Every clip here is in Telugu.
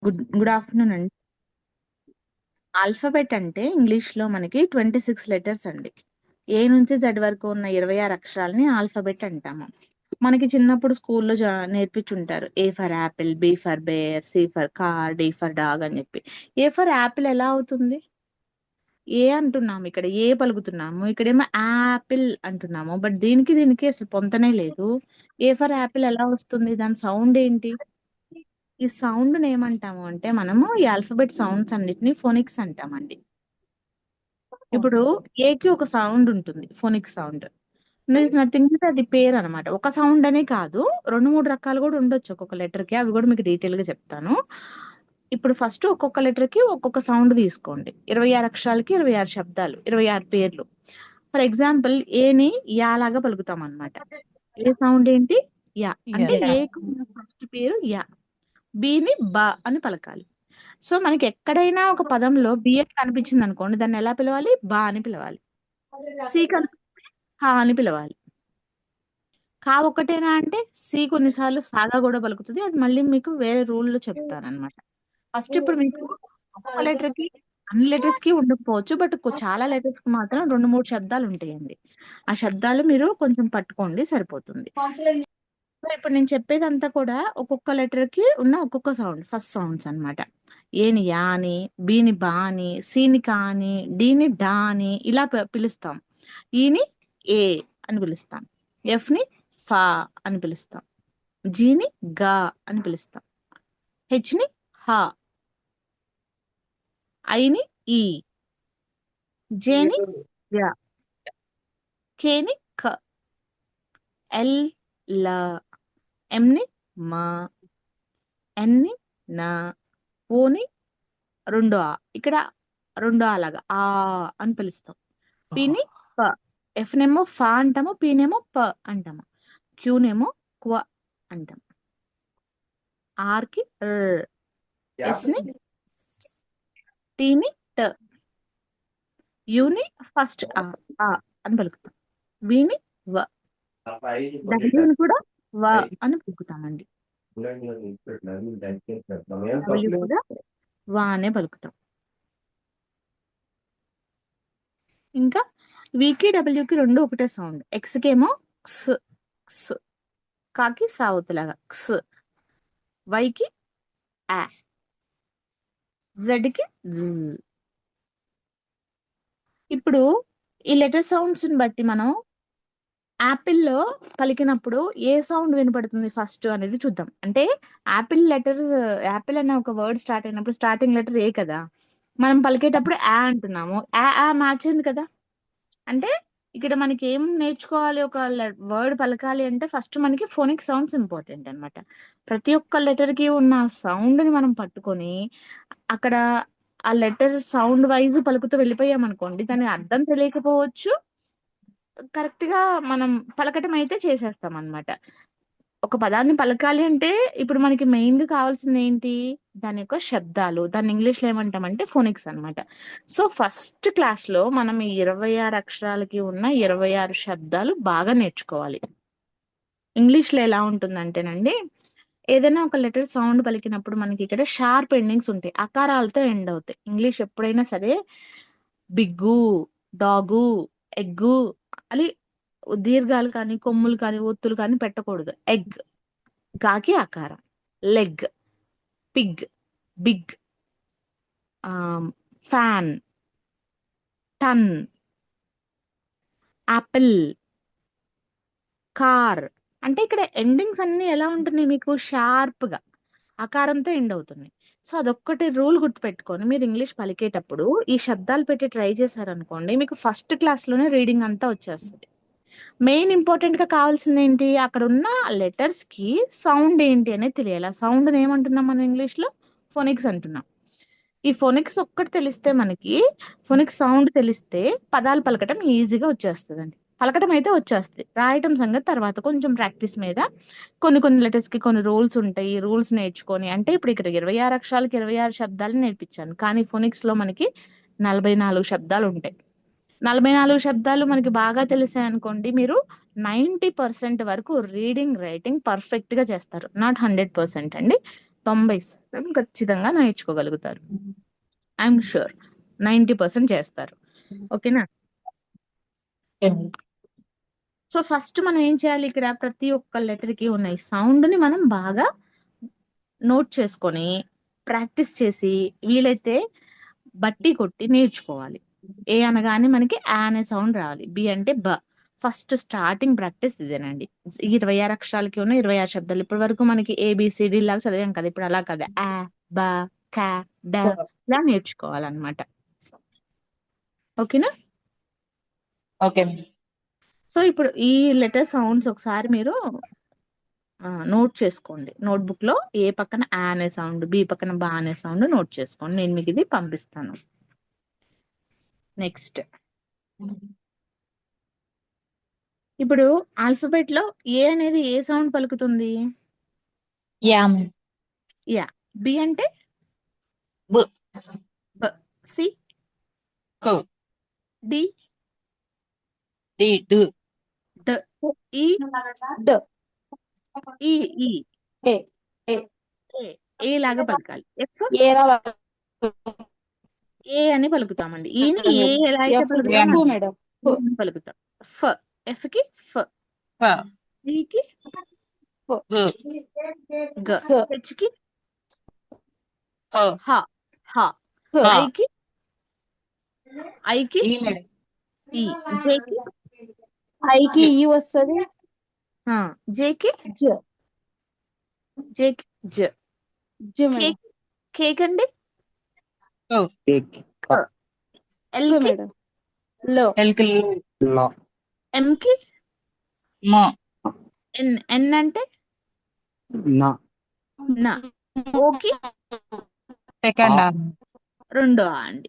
గుడ్ ఆఫ్టర్నూన్ అండి. ఆల్ఫాబెట్ అంటే ఇంగ్లీష్లో మనకి 26 లెటర్స్ అండి. ఏ నుంచి జెడ్ వరకు ఉన్న 26 అక్షరాలని ఆల్ఫాబెట్ అంటాము. మనకి చిన్నప్పుడు స్కూల్లో నేర్పించుంటారు. A for apple, B for bear, C for car, D for dog అని చెప్పి. ఏ ఫర్ యాపిల్ ఎలా అవుతుంది? ఏ అంటున్నాము, ఇక్కడ ఏ పలుకుతున్నాము, ఇక్కడేమో యాపిల్ అంటున్నాము. బట్ దీనికి అసలు పొంతనే లేదు. ఏ ఫర్ యాపిల్ ఎలా వస్తుంది? దాని సౌండ్ ఏంటి? ఈ సౌండ్‌ని ఏమంటాము అంటే మనము ఈ ఆల్ఫాబెట్ సౌండ్స్ అన్నిటిని ఫోనిక్స్ అంటామండి. ఇప్పుడు ఏకి ఒక సౌండ్ ఉంటుంది. Phonic sound. నథింగ్ బట్ అది పేరనమాట. ఒక సౌండ్ అనే కాదు. 2, 3 రకాలు గూడా ఉండొచ్చు ఒక్కొక్క లెటర్‌కి. అవి గూడా మీకు డీటెయిల్‌గా చెప్తాను. ఇప్పుడు ఫస్ట్ ఒక్కొక్క లెటర్‌కి ఒక్కొక్క సౌండ్ తీసుకోండి. 26 అక్షరాలకి 26 శబ్దాలు, 26 పేర్లు. ఫర్ ఎగ్జాంపుల్ ఏని యా లాగా పలుకుతామనమాట. ఏ సౌండ్ ఏంటి? యా. అంటే Yeah. ఏకి ఉన్న ఫస్ట్ పేరు యా. బిని బ అని పలకాలి. సో, మనకెక్కడైనా ఒక పదంలో బి అని కనిపించిందనుకోండి, దాన్నెలా పిలవాలి? బా అని పిలవాలి. సి కనిపిస్తే కా అని పిలవాలి. కా ఒక్కటేనా అంటే, సి కొన్ని సార్లు సాగా గూడా పలుకుతది. అది మళ్ళీ మీకు వేరే రూల్‌లో చెప్తాననమాట. ఫస్ట్ ఇప్పుడు మీకు ఒక్కొక్క లెటర్‌కి అన్ని లెటర్స్‌కి ఉండకపోవచ్చు. బట్ చాలా లెటర్స్‌కి మాత్రం 2, 3 శబ్దాలుంటాయండి. ఆ శబ్దాలు మీరు కొంచెం పట్టుకోండి సరిపోతుంది. సో, ఇప్పుడు నేను చెప్పేదంతా కూడా ఒక్కొక్క లెటర్‌కి ఉన్న ఒక్కొక్క సౌండ్. ఫస్ట్ సౌండ్స్ అన్నమాట. ఏని యా అని, బిని బా అని, సిని కా అని, డిని డా అని ఇలా పిలుస్తాం. ఈని ఏ అని పిలుస్తాం. ఎఫ్‌ని ఫా అని పిలుస్తాం. జీని గా అని పిలుస్తాం. హెచ్‌ని హ, ఐని ఈ, జేని య, కేని క, ఎల్ ల, ఎంని మ, ఎన్‌ని న, ఓని రెండో ఆ. ఇక్కడ రెండో ఆ లాగా ఆ అని పిలుస్తాం. పిని ప. ఎఫ్‌నేమో ఫా అంటాము. పినేమో ప అంటాము. క్యూనేమో క్వ అంటాం. ఆర్‌కి ర్. ఎస్‌ని స్. టీని ట. యుని ఫస్ట్ ఆ ఆ అని పలుకుతాం. విని వ. డబ్ల్యూని కూడా వ అని పలుకుతామండి. డబ్ల్యూ కూడా వ అనే పలుకుతాం. ఇంకా వికి, డబ్ల్యూకి 2 ఒకటే సౌండ్. ఎక్స్‌కేమో క్స్ క్స్. కాకి సావుతులాగా క్స్. వైకి ఆ. జెడ్‌కి జ్. ఇప్పుడు ఈ లెటర్ సౌండ్స్‌ని బట్టి మనం యాపిల్‌లో పలికినప్పుడు ఏ సౌండ్ వినపడుతుంది ఫస్ట్ అనేది చూద్దాం. అంటే యాపిల్ లెటర్ యాపిల్ అనే ఒక వర్డ్ స్టార్ట్ అయినప్పుడు స్టార్టింగ్ లెటర్ ఏ కదా! మనం పలికేటప్పుడు ఆ అంటున్నాము. మ్యాచ్ అయింది కదా! అంటే ఇక్కడ మనకేం నేర్చుకోవాలి, ఒక వర్డ్ పలకాలి అంటే ఫస్ట్ మనకి ఫోనిక్ సౌండ్స్ ఇంపార్టెంట్ అనమాట. ప్రతి ఒక్క లెటర్‌కి ఉన్న సౌండ్‌ని మనం పట్టుకొని, అక్కడ ఆ లెటర్ సౌండ్ వైస్ పలుకుతూ వెళ్ళిపోయామనుకోండి, దాని అర్థం తెలియకపోవచ్చు. కరెక్ట్‌గా మనం పలకటం అయితే చేసేస్తామనమాట. ఒక పదాన్ని పలకాలి అంటే ఇప్పుడు మనకి మెయిన్‌గా కావాల్సిందేంటి? దాని యొక్క శబ్దాలు. దాన్ని ఇంగ్లీష్‌లో ఏమంటామంటే ఫోనిక్స్ అనమాట. సో, ఫస్ట్ క్లాస్‌లో మనం ఈ 26 అక్షరాలకి ఉన్న 26 శబ్దాలు బాగా నేర్చుకోవాలి. ఇంగ్లీష్‌లో ఎలా ఉంటుందంటేనండి, ఏదైనా ఒక లెటర్ సౌండ్ పలికినప్పుడు మనకిక్కడ షార్ప్ ఎండింగ్స్ ఉంటాయి. అకారాలతో ఎండ్ అవుతాయి. ఇంగ్లీష్ ఎప్పుడైనా సరే బిగ్గు, డాగు, ఎగ్గు అని దీర్ఘాలు కానీ, కొమ్ములు కానీ, ఒత్తులు కానీ పెట్టకూడదు. ఎగ్, గాకి ఆకారం. లెగ్, పిగ్, బిగ్, ఫ్యాన్, టన్, యాపిల్, కార్. అంటే ఇక్కడ ఎండింగ్స్ అన్నీ ఎలా ఉంటున్నాయి మీకు షార్ప్‌గా. ఆకారంతో ఎండ్ అవుతున్నాయి. సో, అదొక్కటి రూల్ గుర్తుపెట్టుకొని మీరు ఇంగ్లీష్ పలికేటప్పుడు ఈ శబ్దాలు పెట్టి ట్రై చేశారనుకోండి, మీకు ఫస్ట్ క్లాస్‌లోనే రీడింగ్ అంతా వచ్చేస్తది. మెయిన్ ఇంపార్టెంట్‌గా కావాల్సిందేంటి? అక్కడున్న లెటర్స్‌కి సౌండ్ ఏంటి అనేది తెలియాలి. ఆ సౌండ్‌ని ఏమంటున్నాం మనం ఇంగ్లీష్‌లో? ఫోనిక్స్ అంటున్నాం. ఈ ఫోనిక్స్ ఒక్కటి తెలిస్తే మనకి, ఫోనిక్స్ సౌండ్ తెలిస్తే పదాలు పలకటం ఈజీగా వచ్చేస్తదండి. పలకటం అయితే వచ్చేస్తది. రాయటం సంగతి తర్వాత కొంచెం ప్రాక్టీస్ మీద కొన్ని కొన్ని లెటర్స్‌కి కొన్ని రూల్స్ ఉంటాయి. రూల్స్ నేర్చుకొని అంటే ఇప్పుడు ఇక్కడ 26 అక్షరాలకి 26 శబ్దాలు నేర్పించాను. కానీ ఫోనిక్స్‌లో మనకి 44 శబ్దాలుంటాయి. 44 శబ్దాలు మనకి బాగా తెలిసాయనుకోండి, మీరు 90% వరకు రీడింగ్, రైటింగ్ పర్ఫెక్ట్‌గా చేస్తారు. నాట్ 100% అండి. 90% ఖచ్చితంగా నేర్చుకోగలుగుతారు. ఐఎమ్ షూర్ 90% చేస్తారు. ఓకేనా? సో ఫస్ట్ మనం ఏం చేయాలి, ఇక్కడ ప్రతి ఒక్క లెటర్కి ఉన్న ఈ సౌండ్ని మనం బాగా నోట్ చేసుకొని ప్రాక్టీస్ చేసి వీలైతే బట్టి కొట్టి నేర్చుకోవాలి. ఏ అనగానే మనకి ఆ అనే సౌండ్ రావాలి. బి అంటే బ. ఫస్ట్ స్టార్టింగ్ ప్రాక్టీస్ ఇదేనండి. 26 అక్షరాలకి ఉన్న 26 శబ్దాలు. ఇప్పటి వరకు మనకి ఏబిసిడి లాగా చదివాం కదా, ఇప్పుడు అలా కదా, ఆ బ క డ ఇలా నేర్చుకోవాలన్నమాట. ఓకేనా? ఓకే. సో ఇప్పుడు ఈ లెటర్ సౌండ్స్ ఒకసారి మీరు నోట్ చేసుకోండి. నోట్బుక్ లో ఏ పక్కన ఆ అనే సౌండ్, బి పక్కన బా అనే సౌండ్ నోట్ చేసుకోండి. నేను మీకు ఇది పంపిస్తాను. నెక్స్ట్, ఇప్పుడు ఆల్ఫబెట్ లో ఏ అనేది ఏ సౌండ్ పలుకుతుంది? యామ్. యా. బి అంటే బ. బ. సి కు. డి డి డు. డ. ఈ డ. ఈ ఈ ఏ ఏ ఏ ఏ లాగా పలకాలి. ఎఫ్ ఏరా ఏ అని పలుకుతామండి. ఈని ఏ ఎలా అయితే ఎఫ్ పలుకుతాం కు అది మేడం. ఈ అని పలుకుతాం. ఫ. ఎఫ్ కి ఫ. ఫ. జి కి గు. గ. గ. హెచ్ కి హ. హ. హ. హ. ఐ కి ఈ మేడం. ఈ. జే కి ఐకి ఈ వస్తుంది. జే కి జ. జే కి జ. జ కే మేడం. కేక్ అండి. క ఎల్ కి మేడం. లో. ఎల్ కి ల ఎం కి మ. ఎన్. ఎన్ అంటే న నా. ఓకి సెకండ్ ఆ. రెండో ఆ అండి.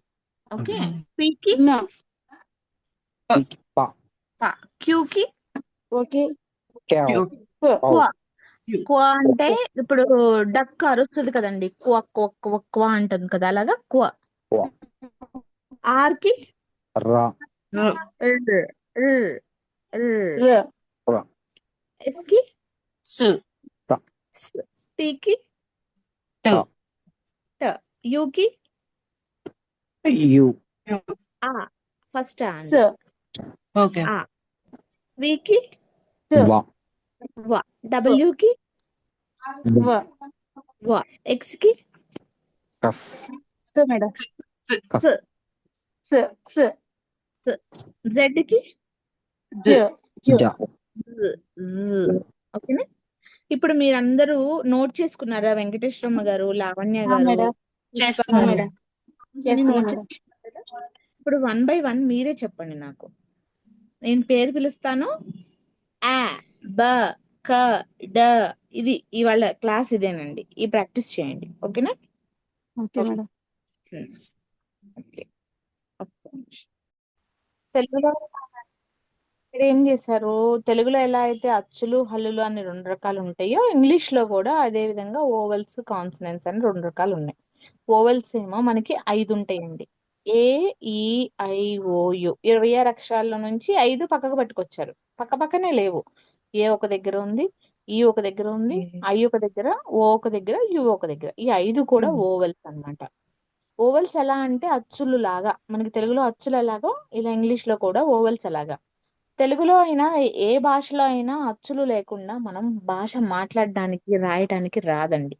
ఓకే. పి కి న. ప ప. క్యూ కి ఓకే. క్యావ్ క్వ. పౌ క్వ అంటే ఇప్పుడు డక్ అరుస్తుంది కదండి, క్వ క్వ క్వ క్వ అంటుంది కదా, అలాగా క్వ. క్వ. ఆర్ కి ర ర్. ర్. ర్. ర. ర ఎస్ కి సు. స్. టి కి టు. ట. యు కి యు ఆ. ఫస్ట్ ఆ స. అండి. ఓకే. ఆ. వి కి వ వ. డబ్ల్యూ కి వ. వ. ఎక్స్ కి కస్ స మేడం. స. స. స. జెడ్ కి జ. జ. జ జ్. జ్. ఓకేనా? ఇప్పుడు మీరందరూ నోట్ చేసుకున్నారా? వెంకటేశ్వరమ్మ గారు, లావణ్య గారు, మేడం. పుష్ప చేసుకున్నా గారు మేడం. అన్ని చేసుకున్నా నోట్ మేడం. చేసుకున్నారు కదా? ఇప్పుడు 1 by 1 మీరే చెప్పండి నాకు. నేను పేరు పిలుస్తాను. ఆ బ క డ. ఇది ఇవాళ క్లాస్ ఇదేనండి. ఈ ప్రాక్టీస్ చేయండి. ఓకేనా? Okay madam. ఓకే. తెలుగులో ఇక్కడ ఏం చేశారు? తెలుగులో ఎలా అయితే అచ్చులు, హల్లులు అని 2 రకాలు ఉంటాయో, ఇంగ్లీష్ లో కూడా అదే విధంగా ఓవెల్స్, కాన్సనెంట్స్ అని 2 రకాలు ఉన్నాయి. ఓవెల్స్ ఏమో మనకి 5 ఉంటాయండి. ఏ, ఈ, ఐ, ఓ, యు. 26 అక్షరాల నుంచి 5 పక్కకు పట్టుకొచ్చారు. పక్క పక్కనే లేవు. ఏ ఒక దగ్గర ఉంది, ఈ ఒక దగ్గర ఉంది, ఐ ఒక దగ్గర, ఓ ఒక దగ్గర, యు ఒక దగ్గర. ఈ 5 కూడా ఓవెల్స్ అన్నమాట. ఓవెల్స్ ఎలా అంటే అచ్చులు లాగా, మనకి తెలుగులో అచ్చులు ఎలాగో ఇలా ఇంగ్లీష్ లో కూడా ఓవెల్స్ ఎలాగా. తెలుగులో అయినా ఏ భాషలో అయినా అచ్చులు లేకుండా మనం భాష మాట్లాడడానికి, రాయటానికి రాదండి.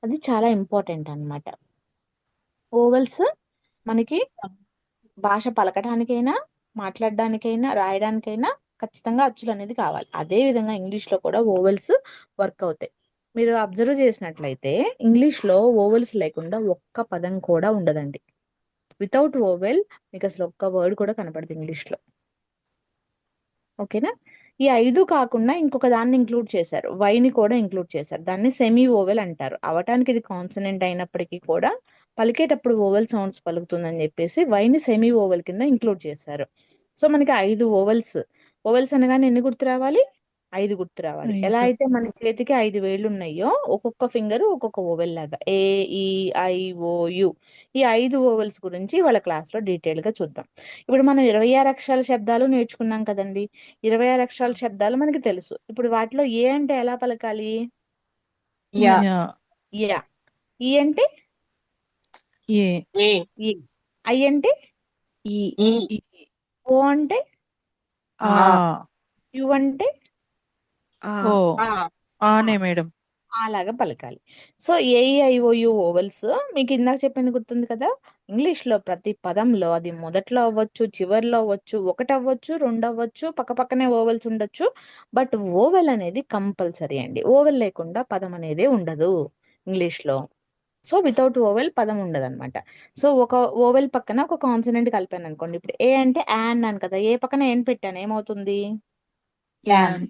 అది చాలా ఇంపార్టెంట్ అన్నమాట. ఓవెల్స్ మనకి భాష పలకటానికైనా, మాట్లాడడానికైనా, రాయడానికైనా ఖచ్చితంగా అచ్చులు అనేది కావాలి. అదే విధంగా ఇంగ్లీష్లో కూడా ఓవెల్స్ వర్క్ అవుతాయి. మీరు అబ్జర్వ్ చేసినట్లయితే ఇంగ్లీష్లో ఓవెల్స్ లేకుండా ఒక్క పదం కూడా ఉండదండి. వితౌట్ ఓవెల్ మీకు అసలు ఒక్క వర్డ్ కూడా కనపడదు ఇంగ్లీష్లో. ఓకేనా? ఈ 5 కాకుండా ఇంకొక దాన్ని ఇంక్లూడ్ చేశారు. వైని కూడా ఇంక్లూడ్ చేశారు. దాన్ని సెమీ ఓవెల్ అంటారు. అవటానికి ఇది కాన్సనెంట్ అయినప్పటికీ కూడా పలికేటప్పుడు ఓవెల్ సౌండ్స్ పలుకుతుందని చెప్పేసి వైని సెమీ ఓవెల్ కింద ఇంక్లూడ్ చేశారు. సో మనకి 5 ఓవెల్స్. ఓవెల్స్ అనగానే ఎన్ని గుర్తు రావాలి? 5 గుర్తు రావాలి. ఎలా అయితే మన చేతికి 5 వేళ్ళు ఉన్నాయో ఒక్కొక్క ఫింగర్ ఒక్కొక్క ఓవెల్ లాగా. ఏ, ఈ, ఐ, ఓ, యు. ఈ 5 ఓవెల్స్ గురించి వాళ్ళ క్లాస్లో డీటెయిల్గా చూద్దాం. ఇప్పుడు మనం 26 అక్షరాల శబ్దాలు నేర్చుకున్నాం కదండి. 26 అక్షరాల శబ్దాలు మనకి తెలుసు. ఇప్పుడు వాటిలో ఏ అంటే ఎలా పలకాలి? యా. యా. ఈ అంటే ఏ ఈ. ఐ అంటే ఈ ఈ ఓ అంటే ఆ యు అంటే ఓ ఆనే మేడం. అలాగా పలకాలి. సో ఏఈఐఓయు ఓవెల్స్ మీకు ఇందాక చెప్పింది గుర్తుంది కదా. ఇంగ్లీష్లో ప్రతి పదంలో అది మొదట్లో అవ్వచ్చు, చివర్లో అవ్వచ్చు, ఒకటి అవ్వచ్చు, రెండు అవ్వచ్చు, పక్క పక్కనే ఓవెల్స్ ఉండొచ్చు. బట్ ఓవెల్ అనేది కంపల్సరీ అండి. ఓవెల్ లేకుండా పదం అనేది ఉండదు ఇంగ్లీష్లో. సో వితౌట్ ఓవెల్ పదం ఉండదు అనమాట. సో ఒక ఓవెల్ పక్కన ఒక కాన్సనెంట్ కలిపాను అనుకోండి. ఇప్పుడు ఏ అంటే యా అన్నాను కదా, ఏ పక్కన ఏం పెట్టాను ఏమవుతుంది? యాన్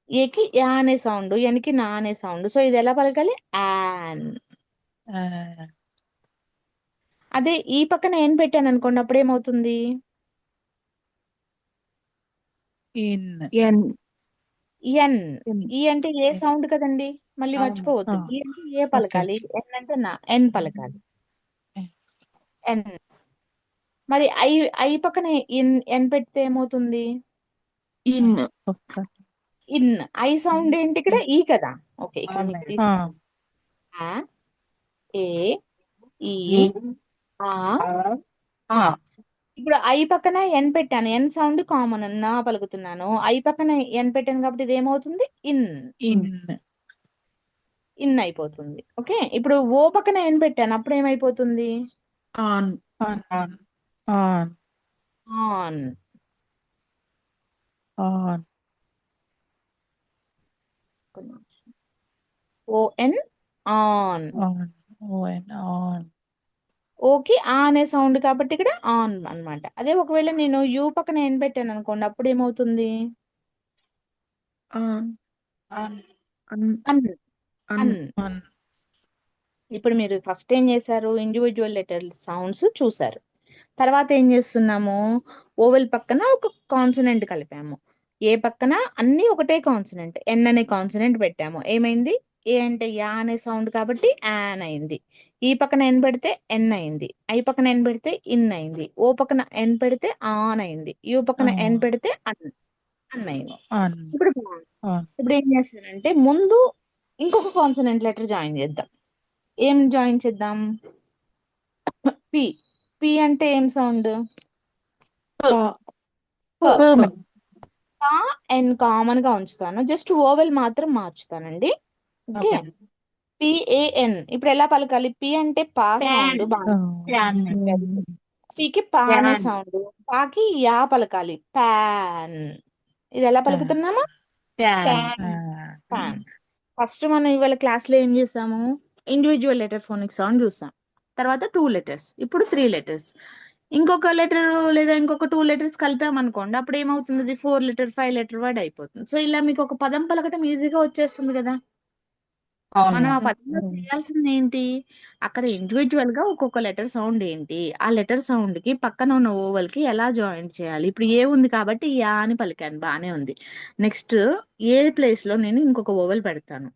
ఏకి యా అనే సౌండ్, ఎన్కి నా అనే సౌండ్. సో ఇది ఎలా పలకాలి? యాన్. యాన్ అదే ఈ పక్కన ఏం పెట్టాను అనుకోండి, అప్పుడు ఏమవుతుంది? ఇన్ ఎన్ ఎన్. ఎన్ ఈ అంటే ఏ సౌండ్ కదండి, మళ్ళీ అవును. మర్చిపోవద్దు. ఆ. ఈ అంటే ఏ ఓకే పలకాలి, ఎన్ అంటే నా, ఎన్ పలకాలి. ఎన్. మరి ఐ ఐ పక్కన ఎన్ పెడితే ఏమవుతుంది? ఇన్ ఒక్క ఇన్. ఐ సౌండ్ ఏంటి ఇక్కడ? ఈ కదా. ఓకే, ఇక్కడ అవును మీకు మేడం. తీసుకుంటాను. ఆ, ఏ, ఈ, ఆ. ఆ ఇప్పుడు ఐ పక్కన ఎన్ పెట్టాను, ఎన్ సౌండ్ కామన్ నా పలుకుతున్నాను. ఐ పక్కన ఎన్ పెట్టాను కాబట్టి ఇది ఏమవుతుంది? ఇన్. ఇన్ ఇన్ అయిపోతుంది. ఓకే, ఇప్పుడు ఓ పక్కన ఎన్ పెట్టాను, అప్పుడు ఏమైపోతుంది? On on on on. On O N, on. On O N on ఓకి ఆ అనే సౌండ్ కాబట్టి ఇక్కడ ఆన్ అన్నమాట. అదే ఒకవేళ నేను యూ పక్కన ఎన్ పెట్టాను అనుకోండి, అప్పుడు ఏమవుతుంది? On on an an. An an. On ఇప్పుడు మీరు ఫస్ట్ ఏం చేశారు? ఇండివిజువల్ లెటర్ సౌండ్స్ చూసారు. తర్వాత ఏం చేస్తున్నాము? ఓవెల్ పక్కన ఒక కాన్సనెంట్ కలిపాము. ఏ పక్కన అన్ని ఒకటే కాన్సనెంట్, ఎన్ అనే కాన్సనెంట్ పెట్టాము. ఏమైంది? ఏ అంటే యా అనే సౌండ్ కాబట్టి యాన్ అయింది. ఈ పక్కన ఎన్ పెడితే ఎన్ అయింది. ఐ పక్కన ఎన్ పెడితే ఇన్ అయింది. ఓ పక్కన ఎన్ పెడితే ఆన్ అయింది. యూ పక్కన ఎన్ పెడితే అన్ అన్ అయింది. ఆన్ ఇప్పుడు ఆన్ ఇప్పుడు ఏం చేస్తానంటే ముందు ఇంకొక కాన్సనెంట్ లెటర్ జాయిన్ చేద్దాం. ఏం జాయిన్ చేద్దాం? పి. పి అంటే ఏం సౌండ్? పా పా ఎన్ కామన్ గా ఉంచుతాను, జస్ట్ ఓవెల్ మాత్రం మార్చుతానండి. Okay, PAN. ఇప్పుడు ఎలా పలకాలి? పి అంటే పా సౌండ్, పికి పా అనే సౌండ్, పాకి యా పలకాలి, పాన్. ఇది ఎలా పలుకుతున్నామా? పాన్. ఫస్ట్ మనం ఇవాళ క్లాస్లో ఏం చేసాము? ఇండివిజువల్ లెటర్ ఫోనిక్ సౌండ్ చూసాం. తర్వాత 2 లెటర్స్, ఇప్పుడు 3 లెటర్స్. ఇంకొక లెటర్ లేదా ఇంకొక 2 లెటర్స్ కలిపామనుకోండి, అప్పుడు ఏమవుతుంది? 4 లెటర్ 5 లెటర్ వర్డ్ అయిపోతుంది. సో ఇలా మీకు ఒక పదం పలకటం ఈజీగా వచ్చేస్తుంది కదా. మనం ఆ పదంలో చేయాల్సింది ఏంటి? అక్కడ ఇండివిజువల్ గా ఒక్కొక్క లెటర్ సౌండ్ ఏంటి, ఆ లెటర్ సౌండ్ కి పక్కన ఉన్న ఓవెల్ కి ఎలా జాయిన్ చేయాలి. ఇప్పుడు ఏ ఉంది కాబట్టి యా అని పలికాను, బానే ఉంది. నెక్స్ట్ ఏ ప్లేస్ లో నేను ఇంకొక ఓవెల్ పెడతాను.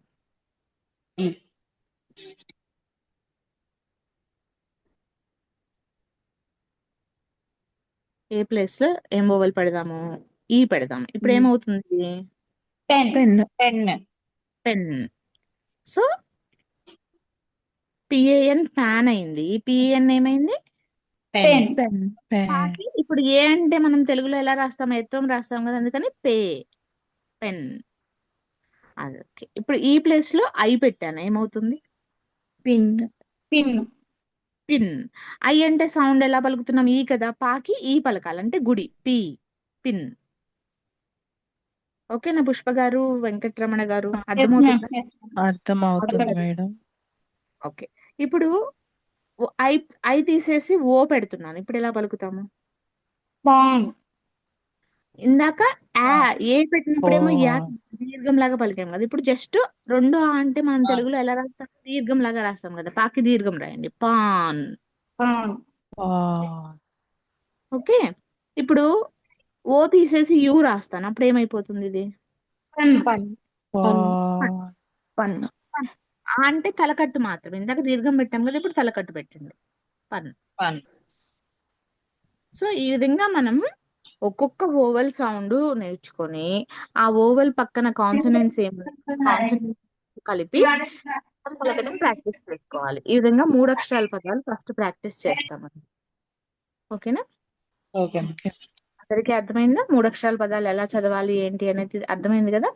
ఏ ప్లేస్ లో ఏం ఓవెల్ పెడదాము? ఈ పెడదాము. ఇప్పుడు ఏమవుతుంది? Pen pen. So PAN fan అయింది. పిఏఎన్ ఏమైంది? పెన్ పాకి. ఇప్పుడు ఏ అంటే మనం తెలుగులో ఎలా రాస్తాం? ఎత్వం రాస్తాం కదా, అందుకని పెన్. అది ఓకే. ఇప్పుడు ఈ ప్లేస్ లో ఐ పెట్టాను, ఏమవుతుంది? Pin pin. ఐ అంటే సౌండ్ ఎలా పలుకుతున్నాం? ఈ కదా, పాకి ఈ పలకాలంటే గుడి, పిన్. ఓకేనా పుష్ప గారు, వెంకటరమణ గారు, అర్థమవుతుందా? అర్థం అవుతుంది మేడం. ఓకే, ఇప్పుడు ఐ ఐ తీసేసి ఓ పెడుతున్నాను. ఇప్పుడు ఎలా పలుకుతాము? ఇందాక ఏ పెట్టినప్పుడేమో యా దీర్ఘం లాగా పలికాం కదా. ఇప్పుడు జస్ట్ రెండు ఆ అంటే మనం తెలుగులో ఎలా రాస్తాం? దీర్ఘం లాగా రాస్తాం కదా. పాకి దీర్ఘం రాయండి, పాన్. ఓకే, ఇప్పుడు ఓ తీసేసి యూ రాస్తాను, అప్పుడు ఏమైపోతుంది? ఇది పన్ ఆ అంటే తలకట్టు మాత్రం. ఇందాక దీర్ఘం పెట్టాం కదా, ఇప్పుడు తలకట్టు పెట్టండి, పన్. సో ఈ విధంగా మనం ఒక్కొక్క ఓవెల్ సౌండ్ నేర్చుకొని ఆ ఓవెల్ పక్కన కాన్సనెంట్స్ కాన్సనెంట్స్ కలిపి పలకడం ప్రాక్టీస్ చేసుకోవాలి. ఈ విధంగా 3 అక్షరాల పదాలు ఫస్ట్ ప్రాక్టీస్ చేస్తామండి. ఓకేనా? ఓకే. ఓకే. అందరికీ అర్థమైందా? 3 అక్షరాల పదాలు ఎలా చదవాలి ఏంటి అనేది అర్థమైంది కదా?